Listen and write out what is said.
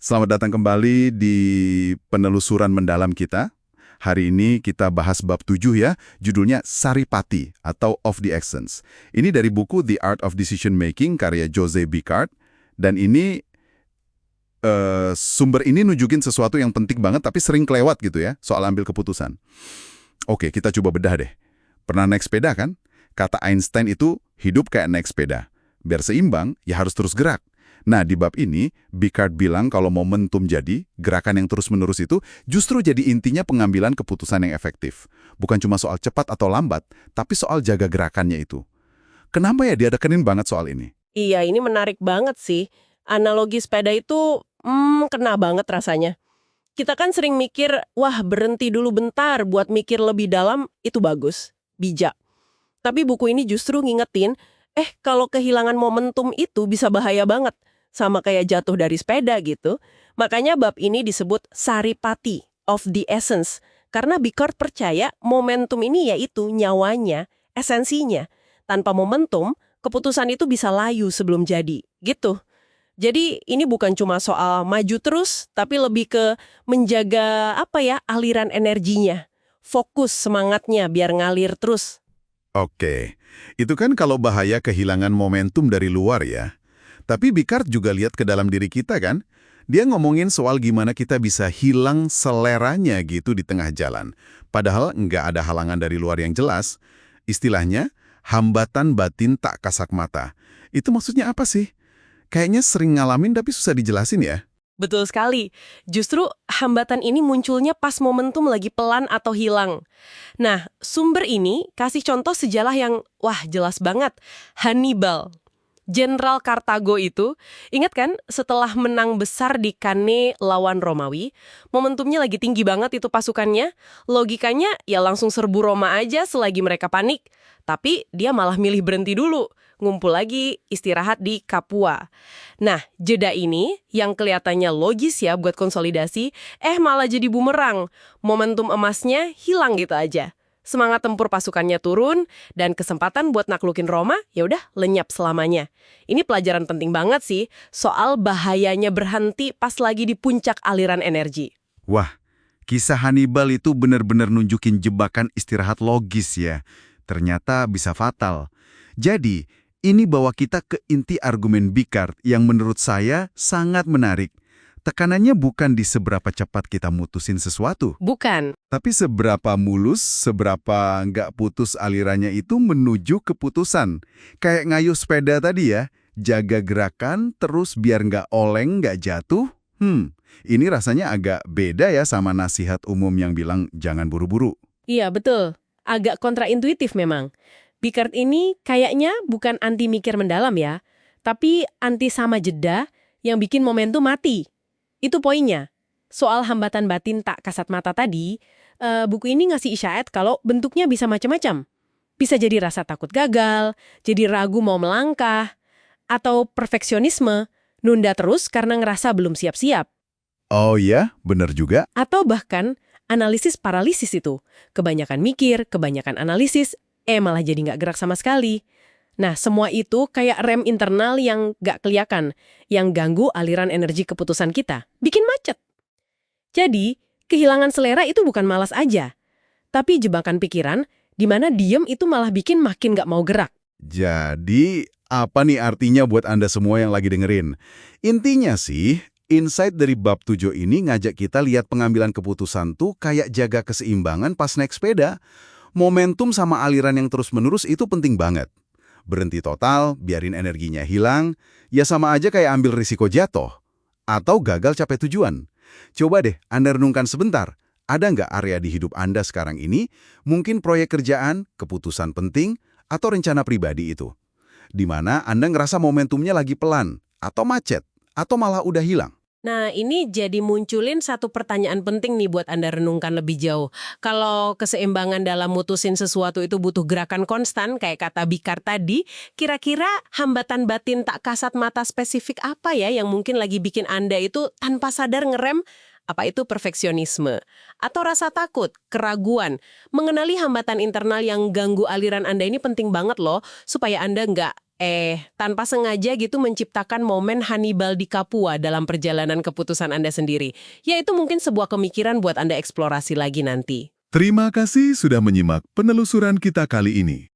Selamat datang kembali di penelusuran mendalam kita. Hari ini kita bahas bab 7 ya, judulnya Saripati atau Of the Essence. Ini dari buku The Art of Decision Making karya Jose Bicart. Dan ini sumber ini nunjukin sesuatu yang penting banget tapi sering kelewat gitu ya, soal ambil keputusan. Oke, kita coba bedah deh. Pernah naik sepeda kan? Kata Einstein itu hidup kayak naik sepeda. Biar seimbang, ya harus terus gerak. Nah, di bab ini, Bicart bilang kalau momentum jadi, gerakan yang terus-menerus itu justru jadi intinya pengambilan keputusan yang efektif. Bukan cuma soal cepat atau lambat, tapi soal jaga gerakannya itu. Kenapa ya dia dekenin banget soal ini? Iya, ini menarik banget sih. Analogi sepeda itu, kena banget rasanya. Kita kan sering mikir, wah berhenti dulu bentar buat mikir lebih dalam, itu bagus, bijak. Tapi buku ini justru ngingetin, kalau kehilangan momentum itu bisa bahaya banget. Sama kayak jatuh dari sepeda gitu. Makanya bab ini disebut Saripati, of the essence. Karena Bicart percaya momentum ini yaitu nyawanya, esensinya. Tanpa momentum, keputusan itu bisa layu sebelum jadi. Gitu. Jadi ini bukan cuma soal maju terus, tapi lebih ke menjaga aliran energinya. Fokus semangatnya biar ngalir terus. Oke, itu kan kalau bahaya kehilangan momentum dari luar ya. Tapi Bicart juga lihat ke dalam diri kita kan? Dia ngomongin soal gimana kita bisa hilang seleranya gitu di tengah jalan. Padahal nggak ada halangan dari luar yang jelas. Istilahnya, hambatan batin tak kasat mata. Itu maksudnya apa sih? Kayaknya sering ngalamin tapi susah dijelasin ya. Betul sekali. Justru hambatan ini munculnya pas momentum lagi pelan atau hilang. Nah, sumber ini kasih contoh sejarah yang, jelas banget. Hannibal, Jenderal Kartago itu, ingat kan setelah menang besar di Cannae lawan Romawi, momentumnya lagi tinggi banget itu pasukannya, logikanya ya langsung serbu Roma aja selagi mereka panik. Tapi dia malah milih berhenti dulu, ngumpul lagi istirahat di Capua. Nah, jeda ini yang kelihatannya logis ya buat konsolidasi, malah jadi bumerang. Momentum emasnya hilang gitu aja. Semangat tempur pasukannya turun, dan kesempatan buat naklukin Roma, ya udah lenyap selamanya. Ini pelajaran penting banget sih, soal bahayanya berhenti pas lagi di puncak aliran energi. Wah, kisah Hannibal itu benar-benar nunjukin jebakan istirahat logis ya. Ternyata bisa fatal. Jadi, ini bawa kita ke inti argumen Bicart yang menurut saya sangat menarik. Tekanannya bukan di seberapa cepat kita mutusin sesuatu. Bukan. Tapi seberapa mulus, seberapa nggak putus alirannya itu menuju keputusan. Kayak ngayuh sepeda tadi ya, jaga gerakan terus biar nggak oleng, nggak jatuh. Ini rasanya agak beda ya sama nasihat umum yang bilang jangan buru-buru. Iya, betul. Agak kontraintuitif memang. Bicart ini kayaknya bukan anti mikir mendalam ya, tapi anti sama jeda yang bikin momentum mati. Itu poinnya. Soal hambatan batin tak kasat mata tadi, buku ini ngasih isyarat kalau bentuknya bisa macam-macam. Bisa jadi rasa takut gagal, jadi ragu mau melangkah, atau perfeksionisme, nunda terus karena ngerasa belum siap-siap. Oh iya, bener juga. Atau bahkan analisis paralisis itu. Kebanyakan mikir, kebanyakan analisis, malah jadi nggak gerak sama sekali. Nah, semua itu kayak rem internal yang nggak kelihatan, yang ganggu aliran energi keputusan kita. Bikin macet. Jadi, kehilangan selera itu bukan malas aja. Tapi jebakan pikiran, di mana diem itu malah bikin makin nggak mau gerak. Jadi, apa nih artinya buat Anda semua yang lagi dengerin? Intinya sih, insight dari bab 7 ini ngajak kita lihat pengambilan keputusan tuh kayak jaga keseimbangan pas naik sepeda. Momentum sama aliran yang terus-menerus itu penting banget. Berhenti total, biarin energinya hilang, ya sama aja kayak ambil risiko jatuh. Atau gagal capai tujuan. Coba deh Anda renungkan sebentar, ada nggak area di hidup Anda sekarang ini, mungkin proyek kerjaan, keputusan penting, atau rencana pribadi itu? Di mana Anda ngerasa momentumnya lagi pelan, atau macet, atau malah udah hilang? Nah, ini jadi munculin satu pertanyaan penting nih buat Anda renungkan lebih jauh. Kalau keseimbangan dalam mutusin sesuatu itu butuh gerakan konstan, kayak kata Bicart tadi, kira-kira hambatan batin tak kasat mata spesifik apa ya yang mungkin lagi bikin Anda itu tanpa sadar ngerem? Apa itu perfeksionisme? Atau rasa takut, keraguan? Mengenali hambatan internal yang ganggu aliran Anda ini penting banget loh, supaya Anda nggak tanpa sengaja gitu menciptakan momen Hannibal di Papua dalam perjalanan keputusan Anda sendiri. Ya itu mungkin sebuah pemikiran buat Anda eksplorasi lagi nanti. Terima kasih sudah menyimak penelusuran kita kali ini.